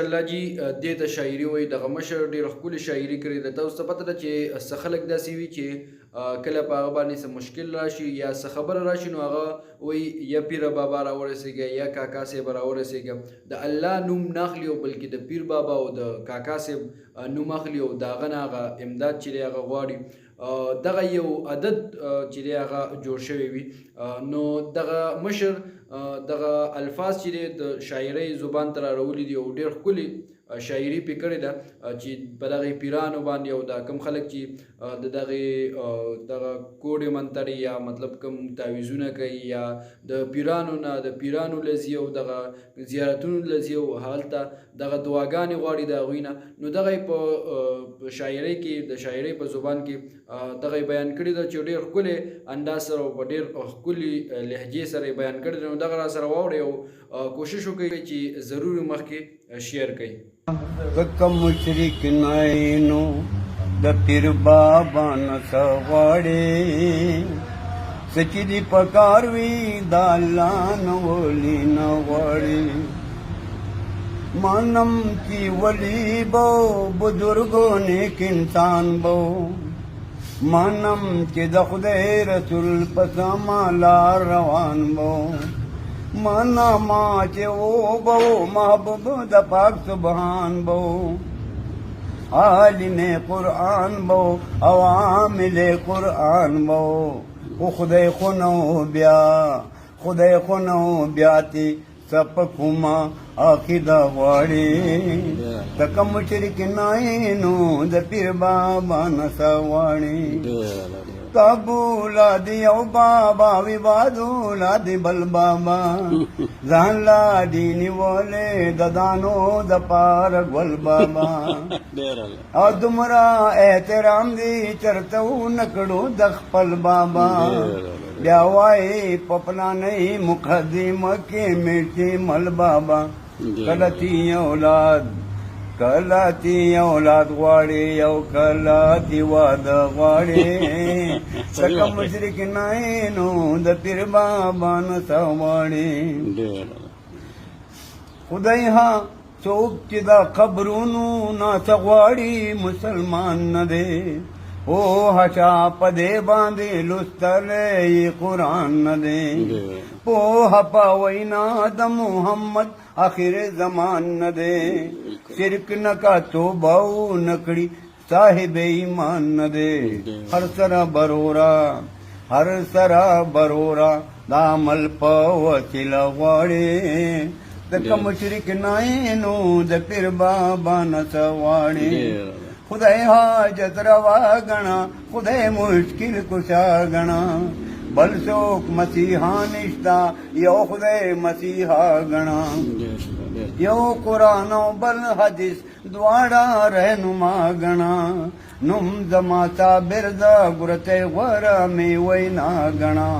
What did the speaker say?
الله جی دې ته شاعري وایي. دغه مشر ډېره ښکلې شاعري کړې ده. تاسو ته پته ده چې څه خلک داسې وي چې کله په هغه باندې څه مشکل راشي یا څه خبره راشي نو هغه وایي یا پیره بابا راورسېږه یا کاکا صاحب راورسېږه. د الله نوم نه اخلي او بلکې د پیر بابا او د کاکا صاحب نوم اخلي او د هغه نه هغه امداد چې دی هغه غواړي. دغه یو عدد چې دی هغه جوړ شوی وي. نو دغه مشر دغه الفاظ چې دی د شاعرۍ زبان ته راوړي دي او ډېر ښکلي شاعري پې کړې ده چې په دغې پیرانو باندې او دا کم خلک چې د دغه کوډې منترې یا مطلب کم تعویضونه کوي یا د پیرانو نه د پیرانو له ځي او دغه زیارتونو له ځي او هلته دغه دعاګانې غواړي د هغوی نه. نو دغه یې په شاعرۍ کې د شاعرۍ په زبان کې دغه یې بیان کړي ده چې ډېر ښکلی انداز سره او په ډېر ښکلي لهجې سره یې بیان کړي ده. نو دغه را سره واورئ او کوشش وکړئ چې ضرور مخکې شیر کوي. کم مشرک نائنو د پیر بابا نڅه غواړي سچې دې پکار وي د الله نه ولي نه غواړي مانم چې ولی بو بزرګو نیک انسان بو مانم چې د خدای رسول په سما لار روان بو مانا ما چې و بو محبوب د پاک سبحان بو عالم قرآن بو عوامل قرآن بو خدای خونو بیا تی سپکوما عقیده غواړي تک مشرک نائنو د پیر بابا نڅه غواړي کابولا دی او بابا ویوادولا دی بل بابا ځان لا دی نیولې د دانو د پار ګل بابا او دومره احترام دی چرته نکړو د خپل بابا بیا وای پپنا نه مقدمه کې میټي مل بابا کلاتی اولاد غواړي او کلاتی واده غواړي څنګه مشرک نائنو د پیر بابا نڅه غواړي خدای ها څوک چې دا قبرونو نڅه غواړي مسلمان نه دی او هچا پدې باندې لوستلې قرآن نه دی پوها پا وینا د محمد آخر زمان نه دی شرک نکا توبه نکړي صاحب ایمان نه دی هر سره برورا دا عمل په وسیله غواړي د مشرک نائنو د پیر بابا نڅه غواړي خدای حاجت روا گنا خدای مشکل کشا گنا بل څوک مسیحا نشتا یو خدای مسیحا گنا یو قرآن او بل حدیث دواړه رهنما گنا نوم زما صابر دا ګرته غوړه می وینا گنا